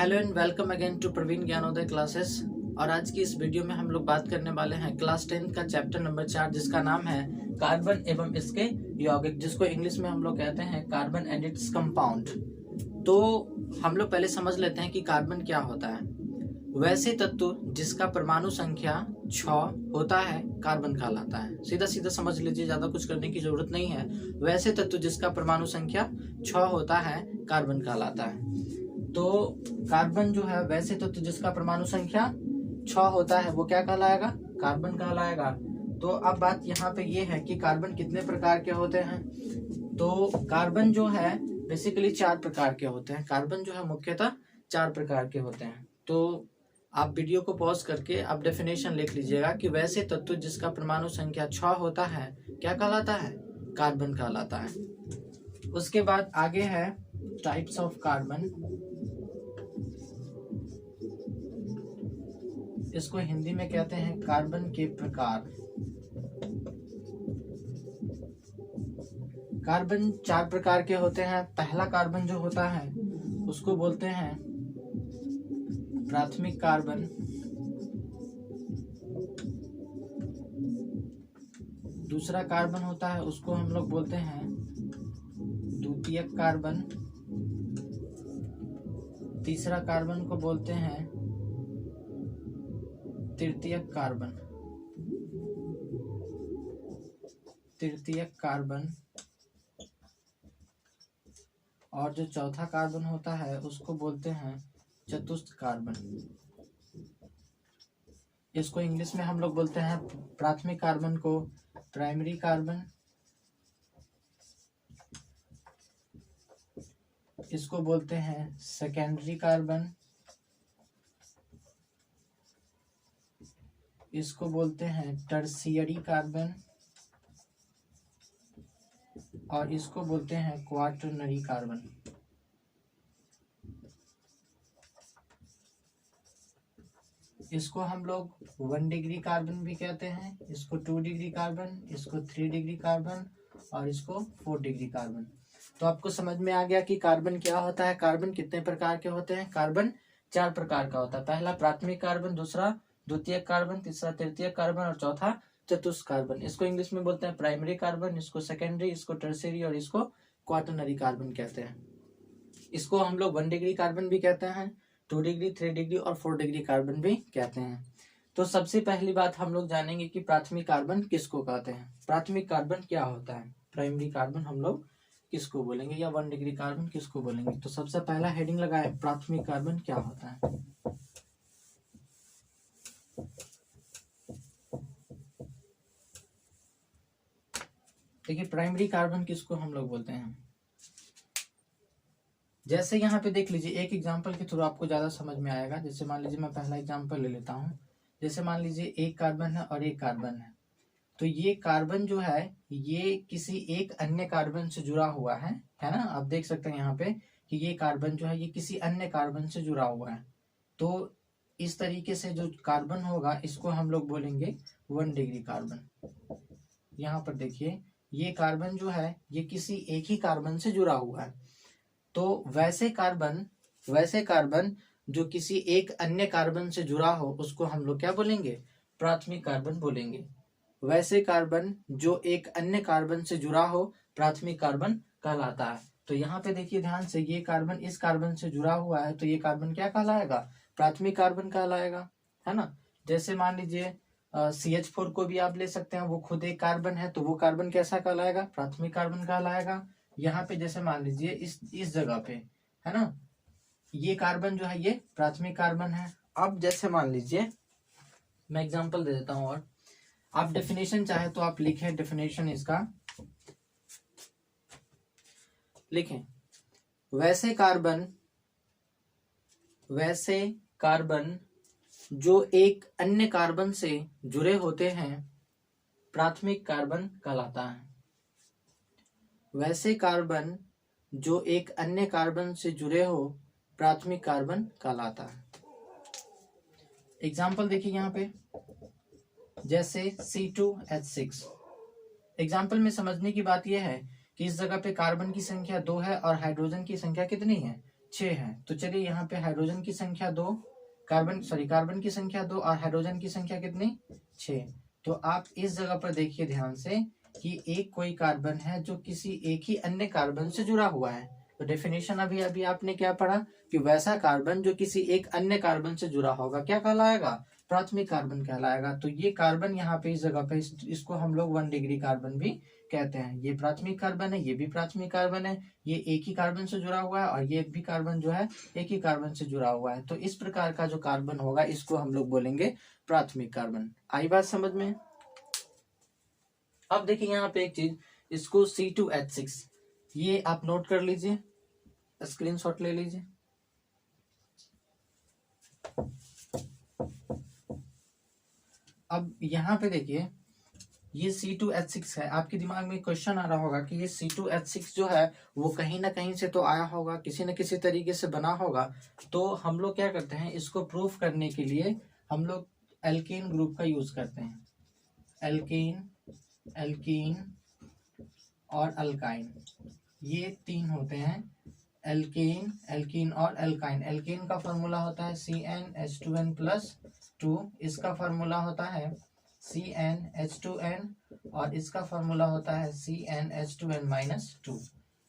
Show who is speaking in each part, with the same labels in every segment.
Speaker 1: Hello and welcome again to Praveen Gyanodaya classes. और आज की इस वीडियो में हम लोग बात करने वाले हैं क्लास 10 का चैप्टर नंबर 4 जिसका नाम है कार्बन एवं इसके यौगिक, जिसको इंग्लिश में हम लोग कहते हैं कार्बन एंड इट्स कंपाउंड। तो हम लोग पहले समझ लेते हैं कि कार्बन क्या होता है। वैसे तत्व जिसका परमाणु संख्या 6 होता है कार्बन कहलाता है। सीधा सीधा समझ लीजिए, ज्यादा कुछ करने की जरूरत नहीं है। वैसे तत्व जिसका परमाणु संख्या 6 होता है कार्बन कहलाता है। तो कार्बन जो है वैसे तत्व जिसका परमाणु संख्या 6 होता है वो क्या कहलाएगा? कार्बन कहलाएगा। तो अब बात यहाँ पे ये है कि कार्बन कितने प्रकार के होते हैं। तो कार्बन जो है बेसिकली 4 प्रकार के होते हैं। कार्बन जो है मुख्यतः 4 प्रकार के होते हैं। तो आप वीडियो को पॉज करके आप डेफिनेशन लिख लीजिएगा कि वैसे तत्व जिसका परमाणु संख्या 6 होता है क्या कहलाता है? कार्बन कहलाता है। उसके बाद आगे है टाइप्स ऑफ कार्बन। इसको हिंदी में कहते हैं कार्बन के प्रकार। कार्बन 4 प्रकार के होते हैं। पहला कार्बन जो होता है उसको बोलते हैं प्राथमिक कार्बन। दूसरा कार्बन होता है उसको हम लोग बोलते हैं द्वितीयक कार्बन। तीसरा कार्बन को बोलते हैं तृतीयक कार्बन। तृतीयक कार्बन और जो चौथा कार्बन होता है उसको बोलते हैं चतुर्थ कार्बन। इसको इंग्लिश में हम लोग बोलते हैं प्राथमिक कार्बन को प्राइमरी कार्बन। इसको बोलते हैं सेकेंडरी कार्बन। इसको बोलते हैं टर्शियरी कार्बन और इसको बोलते हैं क्वार्टरनरी कार्बन। इसको हम लोग 1 डिग्री कार्बन भी कहते हैं, इसको 2 डिग्री कार्बन, इसको 3 डिग्री कार्बन और इसको 4 डिग्री कार्बन। तो आपको समझ में आ गया कि कार्बन क्या होता है। कार्बन कितने प्रकार के होते हैं? कार्बन 4 प्रकार का होता है। पहला प्राथमिक कार्बन, दूसरा द्वितीयक कार्बन, तीसरा तृतीयक कार्बन और चौथा चतुर्थ कार्बन। इसको इंग्लिश में बोलते हैं प्राइमरी कार्बन, इसको सेकेंडरी, इसको टर्शियरी और इसको क्वार्टरनरी कार्बन कहते हैं। इसको हम लोग 1 डिग्री कार्बन भी कहते हैं, 2 डिग्री, 3 डिग्री और 4 डिग्री कार्बन भी कहते हैं। तो सबसे पहली बात हम लोग जानेंगे कि प्राथमिक कार्बन किसको कहते हैं। प्राथमिक कार्बन क्या होता है, प्राइमरी कार्बन हम लोग किसको बोलेंगे या 1 डिग्री कार्बन किसको बोलेंगे। तो सबसे पहला हेडिंग लगाए प्राथमिक कार्बन क्या होता है। देखिए प्राइमरी कार्बन किसको हम लोग बोलते हैं। जैसे यहाँ पे देख लीजिए, एक एग्जांपल के थ्रू आपको ज्यादा समझ में आएगा। जैसे मान लीजिए मैं पहला एग्जांपल ले लेता हूँ। जैसे मान लीजिए एक कार्बन है और एक कार्बन है। तो ये कार्बन जो है ये किसी एक अन्य कार्बन से जुड़ा हुआ है ना। आप देख सकते हैं यहाँ पे कि ये कार्बन जो है ये किसी अन्य कार्बन से जुड़ा हुआ है। तो इस तरीके से जो कार्बन होगा इसको हम लोग बोलेंगे 1 डिग्री कार्बन। यहाँ पर देखिए ये कार्बन जो है ये किसी एक ही कार्बन से जुड़ा हुआ है। तो वैसे कार्बन जो किसी एक अन्य कार्बन से जुड़ा हो उसको हम लोग क्या बोलेंगे? प्राथमिक कार्बन बोलेंगे। वैसे कार्बन जो एक अन्य कार्बन से जुड़ा हो प्राथमिक कार्बन कहलाता है। तो यहाँ पे देखिए ध्यान से, ये कार्बन इस कार्बन से जुड़ा हुआ है तो ये कार्बन क्या कहलाएगा? प्राथमिक कार्बन कहलाएगा, है ना। जैसे मान लीजिए CH4 को भी आप ले सकते हैं, वो खुद एक कार्बन है तो वो कार्बन कैसा कहलाएगा? प्राथमिक कार्बन कहलाएगा। यहाँ पे जैसे मान लीजिए इस जगह पे, है ना, ये कार्बन जो है ये प्राथमिक कार्बन है। अब जैसे मान लीजिए मैं एग्जांपल दे देता हूँ और आप डेफिनेशन चाहे तो आप लिखें, डेफिनेशन इसका लिखें। वैसे कार्बन जो एक अन्य कार्बन से जुड़े होते हैं प्राथमिक कार्बन कहलाता है। वैसे कार्बन जो एक अन्य कार्बन से जुड़े हो प्राथमिक कार्बन कहलाता है। एग्जाम्पल देखिए यहाँ पे, जैसे C2H6। एग्जाम्पल में समझने की बात यह है कि इस जगह पे कार्बन की संख्या 2 है और हाइड्रोजन की संख्या कितनी है? 6 है। तो चलिए यहाँ पे हाइड्रोजन की संख्या 2, कार्बन की संख्या 2 और हाइड्रोजन की संख्या कितनी 6। तो आप इस जगह पर देखिए ध्यान से कि एक कोई कार्बन है जो किसी एक ही अन्य कार्बन से जुड़ा हुआ है। तो डेफिनेशन अभी अभी आपने क्या पढ़ा कि वैसा कार्बन जो किसी एक अन्य कार्बन से जुड़ा होगा क्या कहलाएगा, प्राथमिक कार्बन कहलाएगा। तो ये कार्बन यहाँ पे इस जगह पे इसको हम लोग 1 डिग्री कार्बन भी कहते हैं। ये प्राथमिक कार्बन है, ये भी प्राथमिक कार्बन है, ये एक ही कार्बन से जुड़ा हुआ है और ये भी कार्बन जो है एक ही कार्बन से जुड़ा हुआ है। तो इस प्रकार का जो कार्बन होगा इसको हम लोग बोलेंगे प्राथमिक कार्बन। आई बात समझ में। अब देखिए यहाँ पे एक चीज, इसको C2H6 ये आप नोट कर लीजिए, स्क्रीनशॉट ले लीजिए। अब यहाँ पे देखिए ये C2H6 है। आपके दिमाग में क्वेश्चन आ रहा होगा कि ये C2H6 जो है वो कहीं ना कहीं से तो आया होगा, किसी न किसी तरीके से बना होगा। तो हम लोग क्या करते हैं, इसको प्रूफ करने के लिए हम लोग एल्केन ग्रुप का यूज करते हैं। एल्केन, एल्कीन और अल्काइन, ये 3 होते हैं। एल्केन, एल्कीन और अल्काइन। एल्केन का फॉर्मूला होता है CnH2n+2, इसका फॉर्मूला होता है CnH2n और इसका फॉर्मूला होता है CnH2n-2।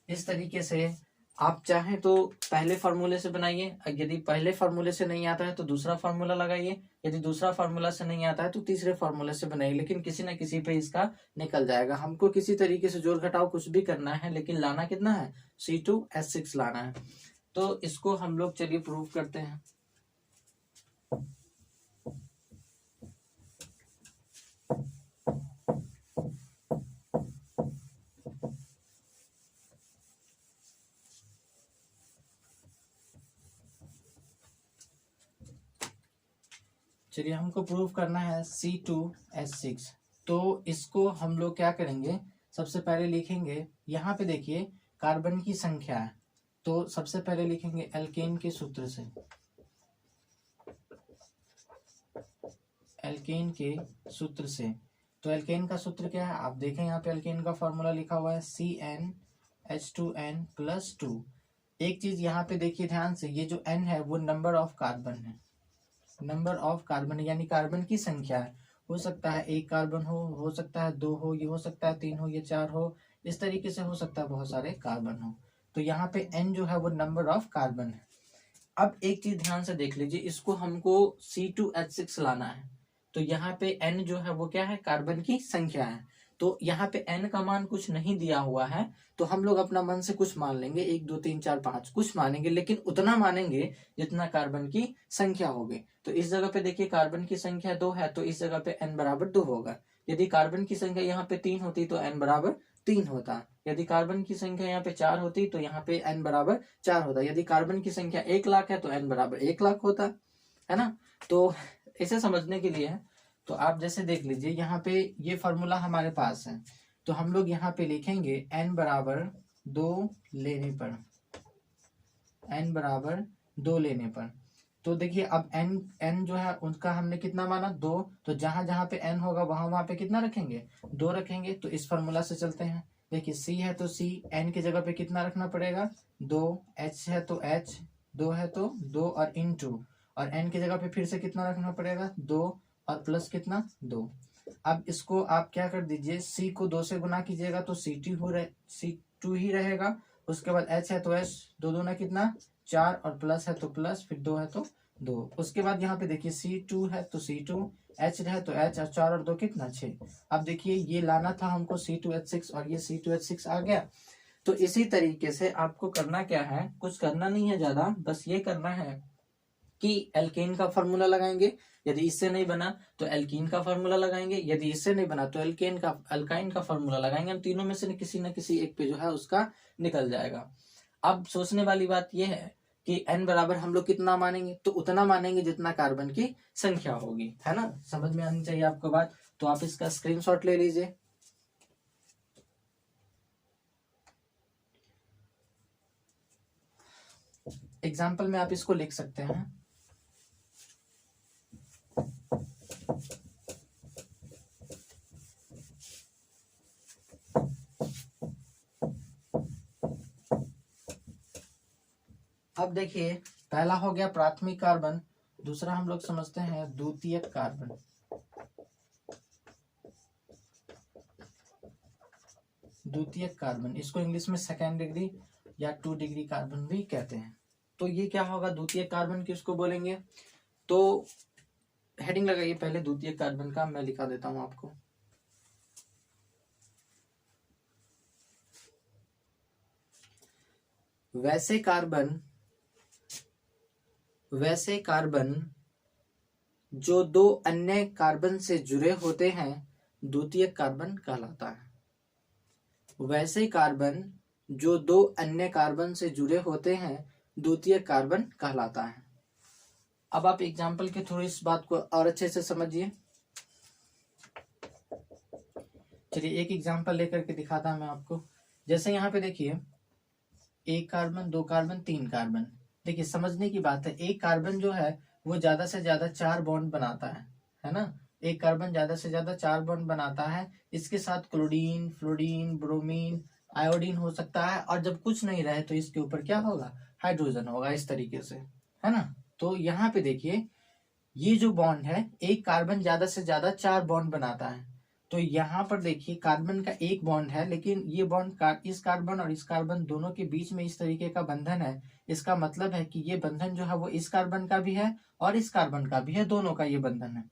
Speaker 1: इस तरीके से आप चाहें तो पहले फार्मूले से बनाइए, यदि पहले फार्मूले से नहीं आता है तो दूसरा फार्मूला लगाइए, यदि दूसरा फार्मूला से नहीं आता है तो तीसरे फार्मूले से बनाइए, लेकिन किसी ना किसी पे इसका निकल जाएगा। हमको किसी तरीके से जोड़ घटाव कुछ भी करना है, लेकिन लाना कितना है, C2H6 लाना है। तो इसको हम लोग चलिए प्रूव करते हैं। चलिए हमको प्रूव करना है C2H6। तो इसको हम लोग क्या करेंगे, सबसे पहले लिखेंगे यहाँ पे देखिए कार्बन की संख्या है, तो सबसे पहले लिखेंगे एल्केन के सूत्र से। एल्केन के सूत्र से, तो एल्केन का सूत्र क्या है, आप देखें यहाँ पे एल्केन का फॉर्मूला लिखा हुआ है CnH2n+2। एक चीज यहाँ पे देखिए ध्यान से, ये जो n है वो नंबर ऑफ कार्बन है, नंबर ऑफ कार्बन यानी कार्बन की संख्या है। हो सकता है एक कार्बन हो सकता है 2 हो, ये हो सकता है 3 हो, ये 4 हो, इस तरीके से हो सकता है बहुत सारे कार्बन हो। तो यहाँ पे n जो है वो नंबर ऑफ कार्बन है। अब एक चीज ध्यान से देख लीजिए, इसको हमको C2H6 लाना है। तो यहाँ पे n जो है वो क्या है, कार्बन की संख्या है। तो यहाँ पे n का मान कुछ नहीं दिया हुआ है, तो हम लोग अपना मन से कुछ मान लेंगे, 1 2 3 4 5 कुछ मानेंगे, लेकिन उतना मानेंगे जितना कार्बन की संख्या होगी। तो इस जगह पे देखिए कार्बन की संख्या 2 है, तो इस जगह पे n बराबर 2 होगा। यदि कार्बन की संख्या यहाँ पे 3 होती तो n बराबर 3 होता। यदि कार्बन की संख्या यहाँ पे 4 होती तो यहाँ पे n बराबर 4 होता। यदि कार्बन की संख्या 1 लाख है तो n बराबर 1 लाख होता है ना। तो इसे समझने के लिए है, तो आप जैसे देख लीजिए यहाँ पे ये फॉर्मूला हमारे पास है, तो हम लोग यहाँ पे लिखेंगे n बराबर 2 लेने पर, n बराबर 2 लेने पर। तो देखिए अब n जो है उनका हमने कितना माना 2, तो जहां जहां पे n होगा वहां वहां पे कितना रखेंगे, 2 रखेंगे। तो इस फॉर्मूला से चलते हैं, देखिए c है तो c, n की जगह पे कितना रखना पड़ेगा 2, h है तो h, 2 है तो 2 और इनटू, और n की जगह पे फिर से कितना रखना पड़ेगा 2 और प्लस कितना 2। अब इसको आप क्या कर दीजिए, c को 2 से गुना कीजिएगा तो C2 ही रहेगा। उसके बाद h है तो h, 2 दूना कितना 4 और प्लस है तो प्लस, फिर 2 है तो 2। उसके बाद यहाँ पे देखिए C2 है तो C2, H है तो H, और 4 और 2 कितना 6। अब देखिए ये लाना था हमको C2H6 और ये C2H6 आ गया। तो इसी तरीके से आपको करना क्या है, कुछ करना नहीं है ज्यादा, बस ये करना है कि एल्केन का फॉर्मूला लगाएंगे, यदि इससे नहीं बना तो एल्कीन का फॉर्मूला लगाएंगे, यदि इससे नहीं बना तो अल्काइन का फॉर्मूला लगाएंगे। हम तीनों में से किसी न किसी एक पे जो है उसका निकल जाएगा। अब सोचने वाली बात यह है कि n बराबर हम लोग कितना मानेंगे, तो उतना मानेंगे जितना कार्बन की संख्या होगी, है ना। समझ में आनी चाहिए आपको बात। तो आप इसका स्क्रीनशॉट ले लीजिए। एग्जाम्पल में आप इसको लिख सकते हैं। अब देखिए, पहला हो गया प्राथमिक कार्बन, दूसरा हम लोग समझते हैं द्वितीयक कार्बन। द्वितीयक कार्बन, इसको इंग्लिश में सेकेंड डिग्री या 2 डिग्री कार्बन भी कहते हैं। तो ये क्या होगा, द्वितीयक कार्बन किसको बोलेंगे? तो हेडिंग लगाइए पहले द्वितीयक कार्बन का, मैं लिखा देता हूं आपको। वैसे कार्बन जो दो अन्य कार्बन से जुड़े होते हैं द्वितीयक कार्बन कहलाता है। वैसे कार्बन जो दो अन्य कार्बन से जुड़े होते हैं द्वितीयक कार्बन कहलाता है। अब आप एग्जाम्पल के थ्रू इस बात को और अच्छे से समझिए। चलिए एक एग्जाम्पल लेकर के दिखाता मैं आपको। जैसे यहाँ पे देखिए, एक कार्बन, दो कार्बन, तीन कार्बन। देखिए समझने की बात है, एक कार्बन जो है वो ज्यादा से ज्यादा 4 बॉन्ड बनाता है ना। एक कार्बन ज्यादा से ज्यादा 4 बॉन्ड बनाता है। इसके साथ क्लोरीन, फ्लोरीन, ब्रोमीन, आयोडीन हो सकता है, और जब कुछ नहीं रहे तो इसके ऊपर क्या होगा, हाइड्रोजन होगा, इस तरीके से, है ना। तो यहाँ पे देखिए, ये जो बॉन्ड है, एक कार्बन ज्यादा से ज्यादा 4 बॉन्ड बनाता है। तो यहाँ पर देखिए कार्बन का एक बॉन्ड है, लेकिन ये बॉन्ड इस कार्बन और इस कार्बन दोनों के बीच में इस तरीके का बंधन है। इसका मतलब है कि ये बंधन जो है वो इस कार्बन का भी है और इस कार्बन का भी है, दोनों का ये बंधन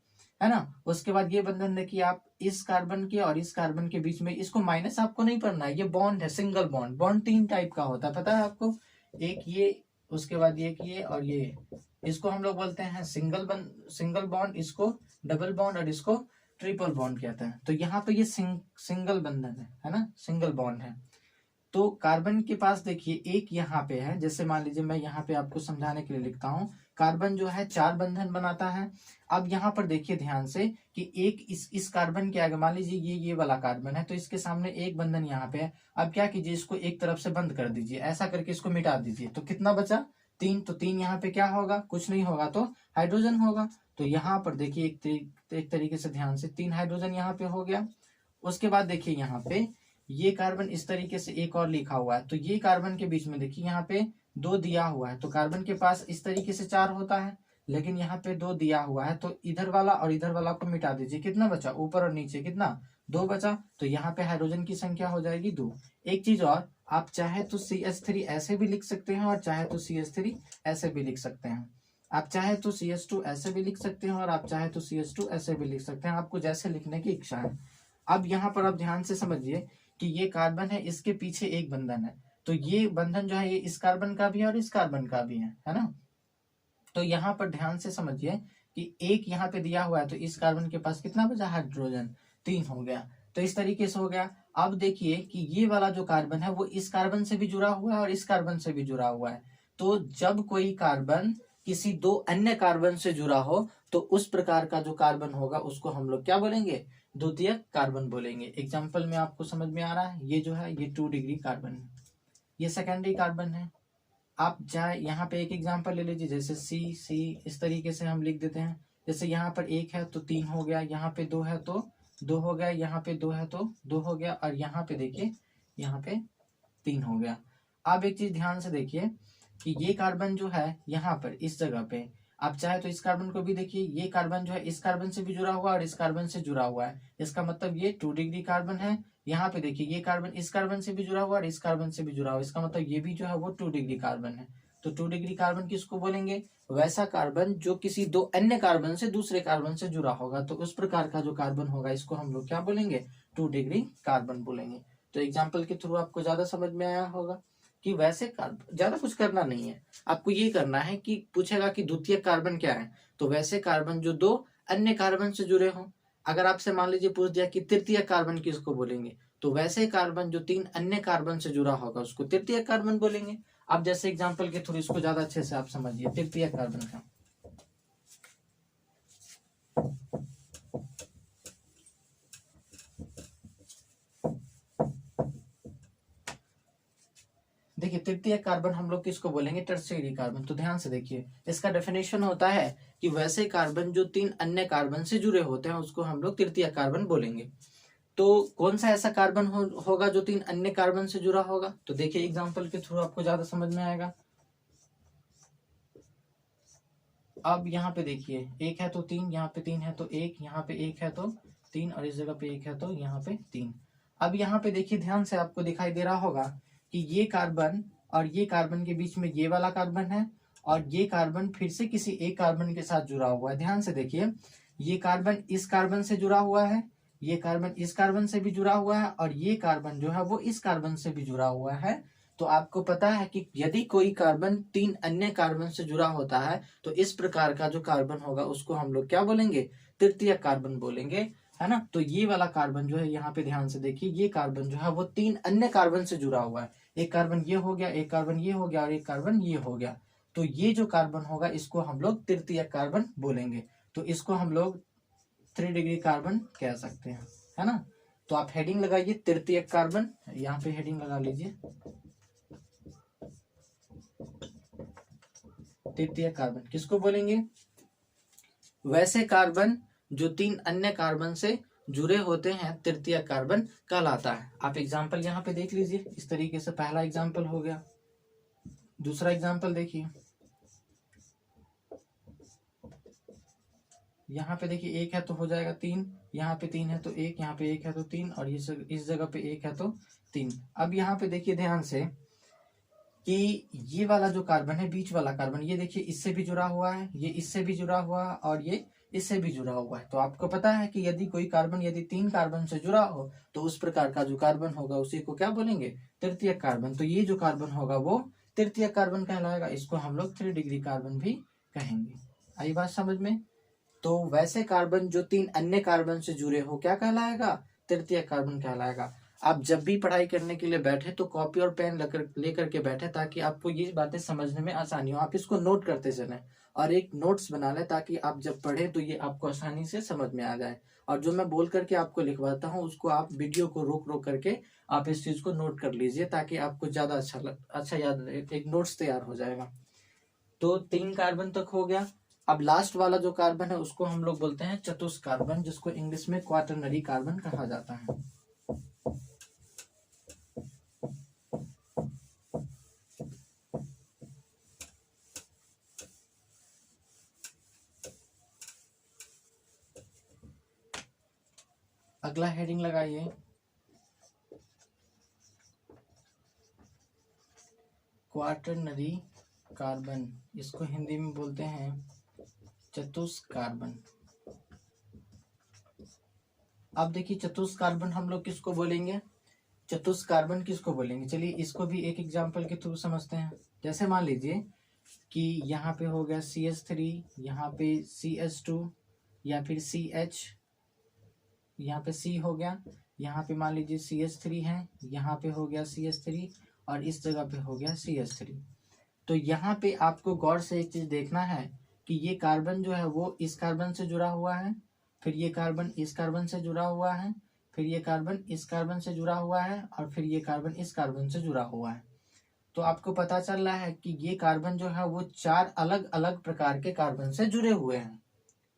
Speaker 1: है ना। उसके बाद ये बंधन देखिए आप, इस कार्बन के और इस कार्बन के बीच में, इसको माइनस आपको नहीं पढ़ना है, ये बॉन्ड है, सिंगल बॉन्ड। बॉन्ड 3 टाइप का होता है, पता है आपको, एक ये, उसके बाद ये और ये। इसको हम लोग बोलते हैं सिंगल बॉन्ड, इसको डबल बॉन्ड, और इसको ट्रिपल बॉन्ड कहते हैं। तो यहाँ पे ये सिंगल बंधन है ना, सिंगल बॉन्ड है। तो कार्बन के पास देखिए एक यहाँ पे है, जैसे मान लीजिए मैं यहाँ पे आपको समझाने के लिए लिखता हूँ, कार्बन जो है 4 बंधन बनाता है। अब यहाँ पर देखिए ध्यान से कि एक इस कार्बन के आगे, मान लीजिए ये वाला कार्बन है, तो इसके सामने एक बंधन यहाँ पे है। अब क्या कीजिए, इसको एक तरफ से बंद कर दीजिए, ऐसा करके इसको मिटा दीजिए। तो कितना बचा, 3। तो 3 यहाँ पे क्या होगा, कुछ नहीं होगा, तो हाइड्रोजन होगा। तो यहाँ पर देखिए एक तरीके से ध्यान से 3 हाइड्रोजन यहाँ पे हो गया। उसके बाद देखिए यहाँ पे ये कार्बन इस तरीके से एक और लिखा हुआ है, तो ये कार्बन के बीच में देखिए यहाँ पे 2 दिया हुआ है। तो कार्बन के पास इस तरीके से 4 होता है, लेकिन यहाँ पे 2 दिया हुआ है, तो इधर वाला और इधर वाला को मिटा दीजिए। कितना बचा, ऊपर और नीचे कितना, 2 बचा। तो यहाँ पे हाइड्रोजन की संख्या हो जाएगी 2। एक चीज और, आप चाहे तो CH3 ऐसे भी लिख सकते हैं और चाहे तो CH3 ऐसे भी लिख सकते हैं। आप चाहे तो CH2 ऐसे भी लिख सकते हैं और आप चाहे तो CH2 ऐसे भी लिख सकते हैं, आपको जैसे लिखने की इच्छा है। अब यहाँ पर आप ध्यान से समझिए कि ये कार्बन है, इसके पीछे एक बंधन है, तो ये बंधन जो है ये इस कार्बन का भी है और इस कार्बन का भी है ना। तो यहाँ पर ध्यान से समझिए कि एक यहाँ पे दिया हुआ है, तो इस कार्बन के पास कितना बचा, हाइड्रोजन, 3 हो गया। तो इस तरीके से हो गया। अब देखिए कि ये वाला जो कार्बन है वो इस कार्बन से भी जुड़ा हुआ है और इस कार्बन से भी जुड़ा हुआ है। तो जब कोई कार्बन किसी 2 अन्य कार्बन से जुड़ा हो तो उस प्रकार का जो कार्बन होगा उसको हम लोग क्या बोलेंगे, द्वितीयक कार्बन बोलेंगे। एग्जाम्पल में आपको समझ में आ रहा है, ये जो है ये 2 डिग्री कार्बन है, ये सेकेंडरी कार्बन है। आप चाहे यहाँ पे एक एग्जाम्पल ले लीजिए, जैसे C इस तरीके से हम लिख देते हैं। जैसे यहाँ पर 1 है तो 3 हो गया, यहाँ पे 2 है तो 2 हो गया, यहाँ पे 2 है तो 2 हो गया, और यहाँ पे देखिए यहाँ पे 3 हो गया। अब एक चीज ध्यान से देखिए कि ये कार्बन जो है यहाँ पर इस जगह पे, आप चाहे तो इस कार्बन को भी देखिए, ये कार्बन जो है इस कार्बन से भी जुड़ा हुआ है और इस कार्बन से जुड़ा हुआ है, इसका मतलब ये 2 डिग्री कार्बन है। यहाँ पे देखिए ये कार्बन इस कार्बन से भी जुड़ा हुआ है और इस कार्बन से भी जुड़ा हुआ है, इसका मतलब ये भी जो है वो 2 डिग्री कार्बन है। तो 2 डिग्री कार्बन किसको बोलेंगे, वैसा कार्बन जो किसी 2 अन्य कार्बन से दूसरे कार्बन से जुड़ा होगा। तो उस प्रकार का जो कार्बन होगा इसको हम लोग क्या बोलेंगे, 2 डिग्री कार्बन बोलेंगे। तो एग्जाम्पल के थ्रू आपको ज्यादा समझ में आया होगा कि वैसे कार्बन, ज्यादा कुछ करना नहीं है, आपको ये करना है कि पूछेगा कि द्वितीयक कार्बन क्या है, तो वैसे कार्बन जो 2 अन्य कार्बन से जुड़े हों। अगर आपसे मान लीजिए पूछ दिया कि तृतीयक कार्बन किसको बोलेंगे, तो वैसे कार्बन जो 3 अन्य कार्बन से जुड़ा होगा उसको तृतीयक कार्बन बोलेंगे। अब जैसे एग्जाम्पल के थ्रू इसको ज्यादा अच्छे से आप समझिए तृतीयक कार्बन का। देखिए तृतीय कार्बन हम लोग किसको बोलेंगे, टर्शियरी कार्बन। तो ध्यान से देखिए, इसका डेफिनेशन होता है कि वैसे कार्बन जो 3 अन्य कार्बन से जुड़े होते हैं उसको हम लोग तृतीय कार्बन बोलेंगे। तो कौन सा ऐसा कार्बन होगा जो 3 अन्य कार्बन से जुड़ा होगा, तो देखिए एग्जाम्पल के थ्रू आपको ज्यादा समझ में आएगा। अब यहाँ पे देखिए, एक है तो 3, यहाँ पे 3 है तो 1, यहाँ पे 1 है तो 3, और इस जगह पे 1 है तो यहाँ पे 3। अब यहाँ पे देखिए ध्यान से, आपको दिखाई दे रहा होगा कि ये कार्बन और ये कार्बन के बीच में ये वाला कार्बन है, और ये कार्बन फिर से किसी एक कार्बन के साथ जुड़ा हुआ है। ध्यान से देखिए, ये कार्बन इस कार्बन से जुड़ा हुआ है, ये कार्बन इस कार्बन से भी जुड़ा हुआ है, और ये कार्बन जो है वो इस कार्बन से भी जुड़ा हुआ है। तो आपको पता है कि यदि कोई कार्बन 3 अन्य कार्बन से जुड़ा होता है तो इस प्रकार का जो कार्बन होगा उसको हम लोग क्या बोलेंगे? तृतीय कार्बन बोलेंगे, है ना। तो ये वाला कार्बन जो है, यहाँ पे ध्यान से देखिए, ये कार्बन जो है वो 3 अन्य कार्बन से जुड़ा हुआ है। एक कार्बन ये हो गया, एक कार्बन ये हो गया, और एक कार्बन ये हो गया। तो ये जो कार्बन होगा इसको हम लोग तृतीय कार्बन बोलेंगे। तो इसको हम लोग 3 डिग्री कार्बन कह सकते हैं, है ना। तो आप हेडिंग लगाइए तृतीय कार्बन, यहाँ पे हेडिंग लगा लीजिए तृतीय कार्बन। किसको बोलेंगे? वैसे कार्बन जो 3 अन्य कार्बन से जुड़े होते हैं तृतीय कार्बन कहलाता है। आप एग्जाम्पल यहाँ पे देख लीजिए, इस तरीके से पहला एग्जाम्पल हो गया। दूसरा एग्जाम्पल देखिए, यहाँ पे देखिए 1 है तो हो जाएगा 3, यहाँ पे 3 है तो 1, यहाँ पे 1 है तो 3, और इस जगह पे 1 है तो 3। अब यहाँ पे देखिए ध्यान से कि ये वाला जो कार्बन है, बीच वाला कार्बन, ये देखिए इससे भी जुड़ा हुआ है, ये इससे भी जुड़ा हुआ है, और ये इससे भी जुड़ा हुआ है। तो आपको पता है कि यदि कोई कार्बन यदि 3 कार्बन से जुड़ा हो तो उस प्रकार का जो कार्बन होगा उसी को क्या बोलेंगे? तृतीय कार्बन। तो ये जो कार्बन होगा वो तृतीय कार्बन कहलाएगा। इसको हम लोग 3 डिग्री कार्बन भी कहेंगे। आई बात समझ में? तो वैसे कार्बन जो 3 अन्य कार्बन से जुड़े हो क्या कहलाएगा? तृतीय कार्बन कहलाएगा। आप जब भी पढ़ाई करने के लिए बैठे तो कॉपी और पेन लेकर के बैठे, ताकि आपको ये बातें समझने में आसानी हो। आप इसको नोट करते चलें और एक नोट्स बना लें, ताकि आप जब पढ़े तो ये आपको आसानी से समझ में आ जाए। और जो मैं बोल करके आपको लिखवाता हूँ उसको आप वीडियो को रोक रोक करके आप इस चीज को नोट कर लीजिए, ताकि आपको ज्यादा अच्छा याद, एक नोट्स तैयार हो जाएगा। तो 3 कार्बन तक हो गया। अब लास्ट वाला जो कार्बन है उसको हम लोग बोलते हैं चतुष्क कार्बन, जिसको इंग्लिश में क्वाटरनरी कार्बन कहा जाता है। अगला हेडिंग लगाइए क्वाटरनरी कार्बन, इसको हिंदी में बोलते हैं चतुष्क कार्बन। अब देखिए चतुष्क कार्बन हम लोग किसको बोलेंगे? चतुष्क कार्बन किसको बोलेंगे? चलिए इसको भी एक एग्जांपल के थ्रू समझते हैं। जैसे मान लीजिए कि यहाँ पे हो गया CH3, यहाँ पे CH2, या फिर CH, यहाँ पे C हो गया, यहाँ पे मान लीजिए CH3 है, यहाँ पे हो गया CH3, और इस जगह पे हो गया CH3। तो यहाँ पे आपको गौर से एक चीज देखना है कि ये कार्बन जो है वो इस कार्बन से जुड़ा हुआ है, फिर ये कार्बन इस कार्बन से जुड़ा हुआ है, फिर ये कार्बन इस कार्बन से जुड़ा हुआ है, और फिर ये कार्बन इस कार्बन से जुड़ा हुआ है। तो आपको पता चल रहा है कि ये कार्बन जो है वो 4 अलग अलग प्रकार के कार्बन से जुड़े हुए हैं,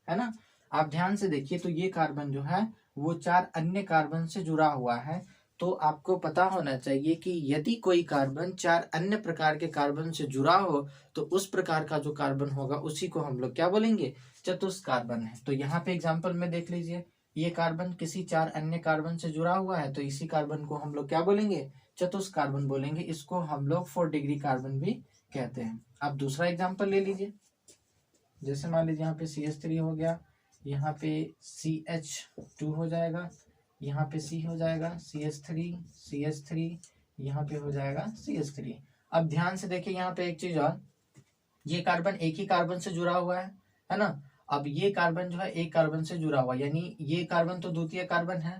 Speaker 1: है ना। आप ध्यान से देखिए, तो ये कार्बन जो है वो 4 अन्य कार्बन से जुड़ा हुआ है। तो आपको पता होना चाहिए कि यदि कोई कार्बन 4 अन्य प्रकार के कार्बन से जुड़ा हो तो उस प्रकार का जो कार्बन होगा उसी को हम लोग क्या बोलेंगे? चतुष्क कार्बन है। तो यहाँ पे एग्जाम्पल में देख लीजिए, ये कार्बन किसी 4 अन्य कार्बन से जुड़ा हुआ है, तो इसी कार्बन को हम लोग क्या बोलेंगे? चतुष्क कार्बन बोलेंगे। इसको हम लोग 4 डिग्री कार्बन भी कहते हैं। आप दूसरा एग्जाम्पल ले लीजिए। जैसे मान लीजिए यहाँ पे CH3 हो गया, यहाँ पे CH2 हो जाएगा, यहाँ पे C हो जाएगा, CH3, यहाँ पे हो जाएगा CH3। अब ध्यान से देखिए यहाँ पे एक चीज और, ये कार्बन एक ही कार्बन से जुड़ा हुआ है ना। अब ये कार्बन जो है एक कार्बन से जुड़ा हुआ, यानी ये कार्बन तो द्वितीय कार्बन है।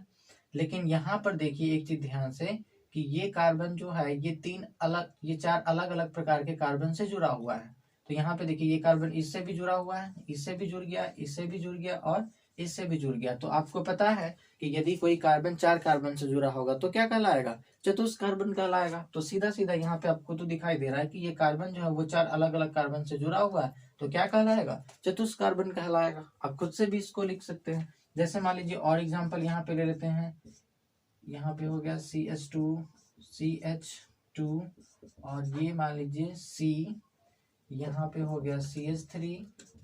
Speaker 1: लेकिन यहाँ पर देखिए एक चीज ध्यान से कि ये कार्बन जो है ये 4 अलग अलग प्रकार के कार्बन से जुड़ा हुआ है। तो यहाँ पे देखिए ये कार्बन इससे भी जुड़ा हुआ है, इससे भी जुड़ गया, इससे भी जुड़ गया, और इससे भी जुड़ गया। तो आपको पता है कि यदि कोई कार्बन 4 कार्बन से जुड़ा होगा तो क्या कहलाएगा? चतुष्क कार्बन कहलाएगा। तो सीधा सीधा यहाँ पे आपको तो दिखाई दे रहा है कि ये कार्बन जो है वो 4 अलग अलग कार्बन से जुड़ा हुआ है, तो क्या कहलाएगा? चतुष्क कार्बन कहलाएगा। आप खुद से भी इसको लिख सकते हैं। जैसे मान लीजिए और एग्जाम्पल यहाँ पे ले लेते हैं। यहाँ पे हो गया CH2, और ये मान लीजिए C, यहाँ पे हो गया CH3,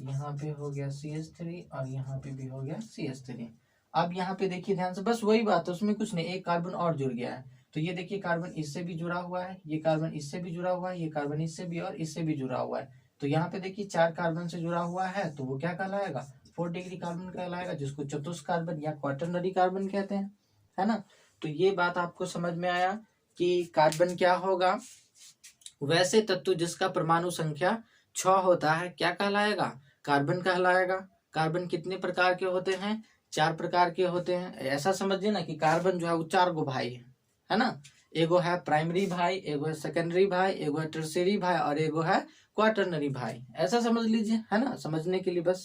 Speaker 1: यहाँ पे हो गया CH3 और यहाँ पे भी हो गया CH3। अब यहाँ पे देखिए ध्यान से, बस वही बात है, उसमें कुछ नहीं, एक कार्बन और जुड़ गया है। तो ये देखिए कार्बन इससे भी जुड़ा हुआ है, ये कार्बन इससे भी जुड़ा हुआ है, ये कार्बन इससे भी और इससे भी जुड़ा हुआ है। तो यहाँ पे देखिए 4 कार्बन से जुड़ा हुआ है, तो वो क्या कहलाएगा, 4 डिग्री कार्बन कहलाएगा, जिसको चतुष्क कार्बन या क्वाटरनरी कार्बन कहते हैं, है ना। तो ये बात आपको समझ में आया कि कार्बन क्या होगा, वैसे तत्व जिसका परमाणु संख्या 6 होता है क्या कहलाएगा, कार्बन कहलाएगा। कार्बन कितने प्रकार के होते हैं, 4 प्रकार के होते हैं। ऐसा समझिए ना कि कार्बन जो है वो 4 गो भाई है ना, एगो है प्राइमरी भाई, एगो है सेकेंडरी भाई, एगो है टर्शियरी भाई और एगो है क्वाटरनरी भाई, ऐसा समझ लीजिए, है ना, समझने के लिए बस।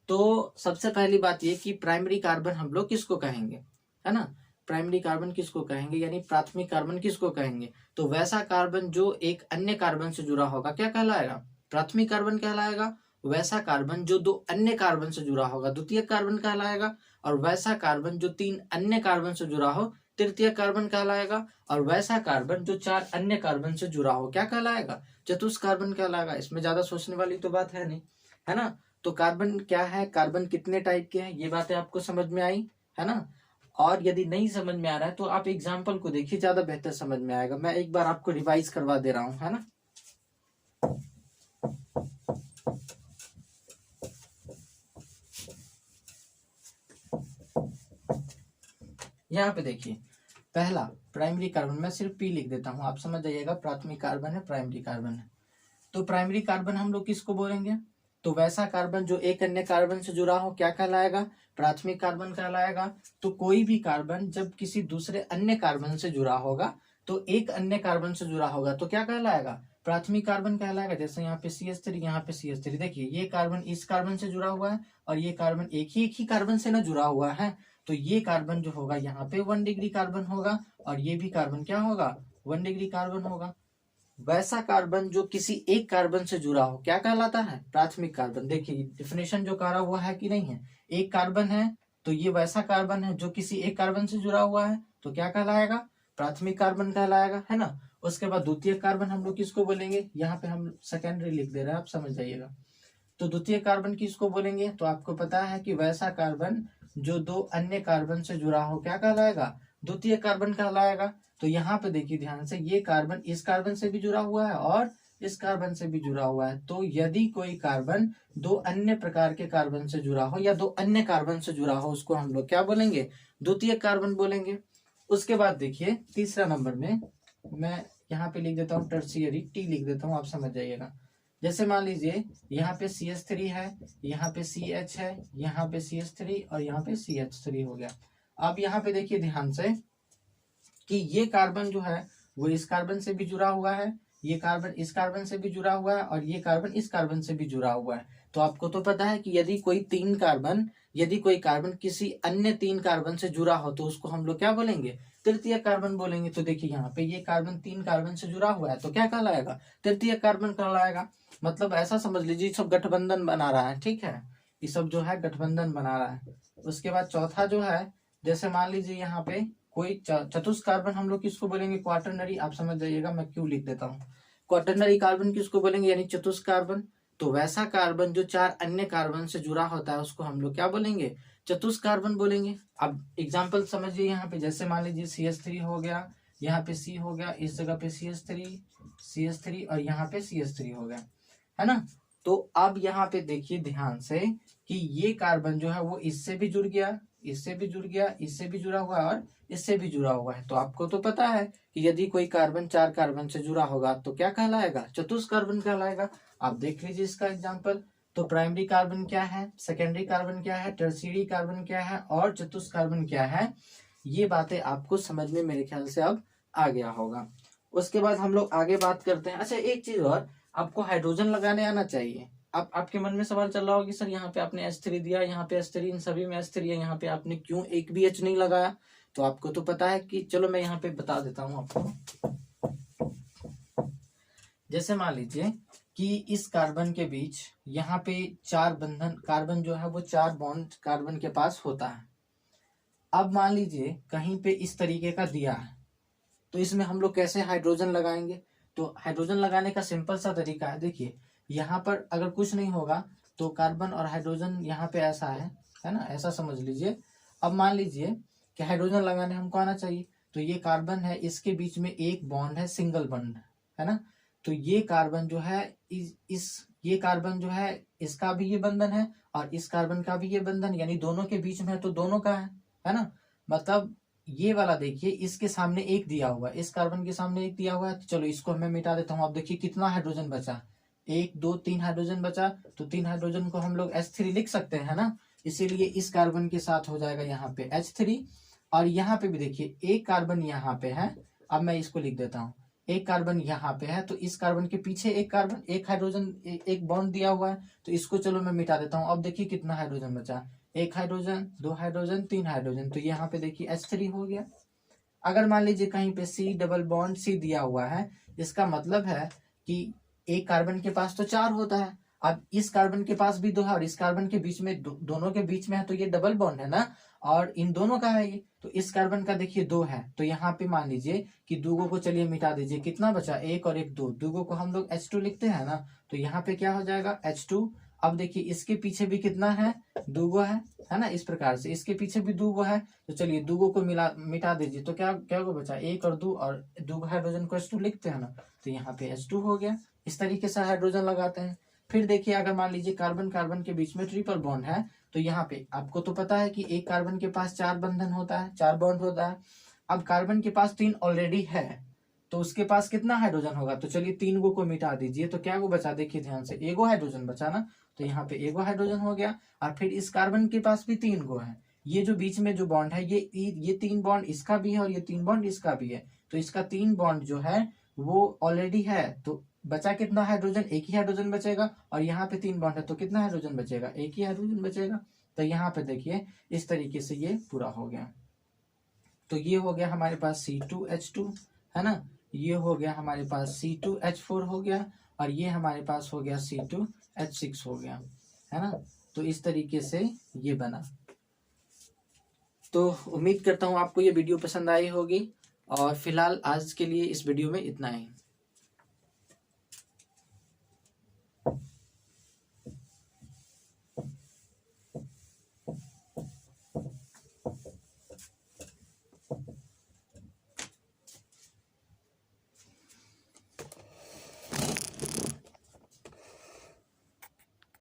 Speaker 1: तो सबसे पहली बात ये कि प्राइमरी कार्बन हम लोग किसको कहेंगे, है ना, प्राइमरी कार्बन किसको कहेंगे, यानी प्राथमिक कार्बन किसको कहेंगे। तो वैसा कार्बन जो एक अन्य कार्बन से जुड़ा होगा क्या कहलाएगा, प्राथमिक कार्बन कहलाएगा। वैसा कार्बन जो 2 अन्य कार्बन से जुड़ा होगा द्वितीयक कार्बन कहलाएगा। और वैसा कार्बन जो 3 अन्य कार्बन से जुड़ा हो तृतीयक कार्बन कहलाएगा। और वैसा कार्बन जो 4 अन्य कार्बन से जुड़ा हो क्या कहलाएगा, चतुष्क कार्बन कहलाएगा। इसमें ज्यादा सोचने वाली तो बात है नहीं, है ना। तो कार्बन क्या है, कार्बन कितने टाइप के हैं, ये बातें आपको समझ में आई, है ना। और यदि नहीं समझ में आ रहा है तो आप एग्जाम्पल को देखिए, ज्यादा बेहतर समझ में आएगा। मैं एक बार आपको रिवाइज करवा दे रहा हूं, है ना। यहाँ पे देखिए, पहला प्राइमरी कार्बन, मैं सिर्फ पी लिख देता हूँ, आप समझ जाइएगा, प्राथमिक कार्बन है, प्राइमरी कार्बन है। तो प्राइमरी कार्बन हम लोग किसको बोलेंगे, तो वैसा कार्बन जो एक अन्य कार्बन से जुड़ा हो क्या कहलाएगा, प्राथमिक कार्बन कहलाएगा। तो कोई भी कार्बन जब किसी दूसरे अन्य कार्बन से जुड़ा होगा, तो एक अन्य कार्बन से जुड़ा होगा तो क्या कहलाएगा, प्राथमिक कार्बन कहलाएगा। जैसे यहाँ पे CH3, यहाँ पे CH3, देखिए ये कार्बन इस कार्बन से जुड़ा हुआ है और ये कार्बन एक ही कार्बन से ना जुड़ा हुआ है, तो ये कार्बन जो होगा यहाँ पे 1 डिग्री कार्बन होगा और ये भी कार्बन क्या होगा, 1 डिग्री कार्बन होगा। वैसा कार्बन जो किसी एक कार्बन से जुड़ा हो क्या कहलाता है, प्राथमिक कार्बन। देखिए डिफिनेशन जो करा हुआ है कि नहीं है, एक कार्बन है तो ये वैसा कार्बन है जो किसी एक कार्बन से जुड़ा हुआ है तो क्या कहलाएगा, प्राथमिक कार्बन कहलाएगा, है ना। उसके बाद द्वितीय कार्बन हम लोग किसको बोलेंगे, यहाँ पे हम सेकेंडरी लिख दे रहे हैं, आप समझ जाइएगा। तो द्वितीय कार्बन किसको बोलेंगे, तो आपको पता है कि वैसा कार्बन जो 2 अन्य कार्बन से जुड़ा हो क्या कहलाएगा, द्वितीय कार्बन कहलाएगा। तो यहाँ पे देखिए ध्यान से, ये कार्बन इस कार्बन से भी जुड़ा हुआ है और इस कार्बन से भी जुड़ा हुआ है। तो यदि कोई कार्बन 2 अन्य प्रकार के कार्बन से जुड़ा हो या 2 अन्य कार्बन से जुड़ा हो, उसको हम लोग क्या बोलेंगे, द्वितीय कार्बन बोलेंगे। उसके बाद देखिए तीसरा नंबर में मैं यहाँ पे लिख देता हूँ टर्शियरी, टी लिख देता हूँ, आप समझ जाइएगा। जैसे मान लीजिए यहाँ पे CH3 है, यहाँ पे CH है, यहाँ पे CH3 और यहाँ पे CH3 हो गया। अब यहाँ पे देखिए ध्यान से कि ये कार्बन जो है वो इस कार्बन से भी जुड़ा हुआ है, ये कार्बन इस कार्बन से भी जुड़ा हुआ है और ये कार्बन इस कार्बन से भी जुड़ा हुआ है। तो आपको तो पता है कि यदि कोई कार्बन किसी अन्य 3 कार्बन से जुड़ा हो तो उसको हम लोग क्या बोलेंगे, तृतीय कार्बन बोलेंगे। तो देखिए यहाँ पे ये कार्बन 3 कार्बन से जुड़ा हुआ है तो क्या कहलाएगा, तृतीय कार्बन कहलाएगा। मतलब ऐसा समझ लीजिए सब गठबंधन बना रहा है, ठीक है, ये सब जो है गठबंधन बना रहा है। उसके बाद चौथा जो है, जैसे मान लीजिए यहाँ पे कोई चतुष्क कार्बन हम लोग किसको बोलेंगे, क्वाटरनरी, आप समझ जाइएगा, मैं क्यों लिख देता हूँ। क्वाटरनरी कार्बन किसको बोलेंगे, यानी चतुष्क कार्बन। तो वैसा कार्बन जो 4 अन्य कार्बन से जुड़ा होता है उसको हम लोग क्या बोलेंगे, चतुष्क कार्बन बोलेंगे। अब एग्जाम्पल समझिए यहाँ पे, जैसे मान लीजिए CH3 हो गया, यहाँ पे C हो गया, इस जगह पे CH3 और यहाँ पे CH3 हो गया, है ना। तो अब यहाँ पे देखिए ध्यान से कि ये कार्बन जो है वो इससे भी जुड़ गया, इससे भी जुड़ गया, इससे भी जुड़ा हुआ है और इससे भी जुड़ा हुआ है। तो आपको तो पता है कि यदि कोई कार्बन 4 कार्बन से जुड़ा होगा तो क्या कहलाएगा, चतुष्क कार्बन कहलाएगा। आप देख लीजिए इसका एग्जाम्पल। तो प्राइमरी कार्बन क्या है, सेकेंडरी कार्बन क्या है, टर्शियरी कार्बन क्या है और चतुष्क कार्बन क्या है, ये बातें आपको समझ में मेरे ख्याल से अब आ गया होगा। उसके बाद हम लोग आगे बात करते हैं। अच्छा एक चीज और, आपको हाइड्रोजन लगाने आना चाहिए। अब आपके मन में सवाल चल रहा होगा कि सर यहाँ पे आपने H3 दिया, यहाँ पे H3, इन सभी में H3 है, यहाँ पे आपने क्यों एक भी H नहीं लगाया। तो आपको तो पता है कि, चलो मैं यहाँ पे बता देता हूँ आपको। जैसे मान लीजिए कि इस कार्बन के बीच यहाँ पे 4 बंधन, कार्बन जो है वो 4 बॉन्ड कार्बन के पास होता है। अब मान लीजिए कहीं पे इस तरीके का दिया है, तो इसमें हम लोग कैसे हाइड्रोजन लगाएंगे। तो हाइड्रोजन लगाने का सिंपल सा तरीका है, देखिए यहाँ पर अगर कुछ नहीं होगा तो कार्बन और हाइड्रोजन यहाँ पे ऐसा है ना, ऐसा समझ लीजिए। अब मान लीजिए कि हाइड्रोजन लगाने हमको आना चाहिए, तो ये कार्बन है, इसके बीच में एक बॉन्ड है, सिंगल बॉन्ड है ना, तो ये कार्बन जो है ये कार्बन जो है इसका भी ये बंधन है और इस कार्बन का भी ये बंधन, यानी दोनों के बीच में है तो दोनों का है ना। मतलब ये वाला देखिए, इसके सामने एक दिया हुआ है, इस कार्बन के सामने एक दिया हुआ है, तो चलो इसको मैं मिटा देता हूँ। अब देखिए कितना हाइड्रोजन बचा, 1 2 3 हाइड्रोजन बचा, तो 3 हाइड्रोजन को हम लोग H3 लिख सकते हैं ना, इसीलिए इस कार्बन के साथ हो जाएगा यहाँ पे H3। और यहाँ पे भी देखिए एक कार्बन यहाँ पे है, अब मैं इसको लिख देता हूँ, एक कार्बन यहाँ पे है, तो इस कार्बन के पीछे एक कार्बन, एक हाइड्रोजन, एक बॉन्ड दिया हुआ है, तो इसको चलो मैं मिटा देता हूँ। अब देखिए कितना हाइड्रोजन बचा, 1 हाइड्रोजन, 2 हाइड्रोजन, 3 हाइड्रोजन, तो यहाँ पे देखिए H3 हो गया। अगर मान लीजिए कहीं पे C डबल बॉन्ड C दिया हुआ है, इसका मतलब है कि एक कार्बन के पास तो 4 होता है, अब इस कार्बन के पास भी 2 है और इस कार्बन के बीच में दोनों के बीच में है, तो ये डबल बॉन्ड है ना, और इन दोनों का है ये, तो इस कार्बन का देखिए 2 है, तो यहाँ पे मान लीजिए कि दूगो को चलिए मिटा दीजिए, कितना बचा, 1 और 1 2, दूगो को हम लोग H2 लिखते हैं ना, तो यहाँ पे क्या हो जाएगा H2। अब देखिए इसके पीछे भी कितना है, दूगो है ना, इस प्रकार से इसके पीछे भी दूगो है, तो चलिए दूगो को मिटा दीजिए, तो क्या क्या को बचा, 1 और 2, और 2 हाइड्रोजन को H2 लिखते हैं ना, तो यहाँ पे H2 हो गया। इस तरीके से हाइड्रोजन लगाते हैं। फिर देखिए अगर मान लीजिए कार्बन कार्बन के बीच में ट्रिपल बॉन्ड है, तो यहाँ पे आपको तो पता है कि एक कार्बन के पास 4 बंधन होता है, 4 बॉन्ड होता है। अब कार्बन के पास 3 ऑलरेडी है, तो उसके पास कितना हाइड्रोजन होगा, तो चलिए 3 को मिटा दीजिए, तो क्या को बचा, देखिए ध्यान से, एगो हाइड्रोजन बचा ना, तो यहाँ पे एगो हाइड्रोजन हो गया। और फिर इस कार्बन के पास भी 3 गो है, ये जो बीच में जो बॉन्ड है, ये 3 बॉन्ड इसका भी है और ये 3 बॉन्ड इसका भी है, तो इसका 3 बॉन्ड जो है वो ऑलरेडी है, तो बचा कितना हाइड्रोजन, एक ही हाइड्रोजन बचेगा, और यहाँ पे 3 बॉन्ड है तो कितना हाइड्रोजन बचेगा, एक ही हाइड्रोजन बचेगा। तो यहाँ पे देखिए इस तरीके से ये पूरा हो गया। तो ये हो गया हमारे पास C2H2 है ना, ये हो गया हमारे पास C2H4 हो गया, और ये हमारे पास हो गया C2H6 हो गया, है ना। तो इस तरीके से ये बना। तो उम्मीद करता हूँ आपको ये वीडियो पसंद आई होगी, और फिलहाल आज के लिए इस वीडियो में इतना ही।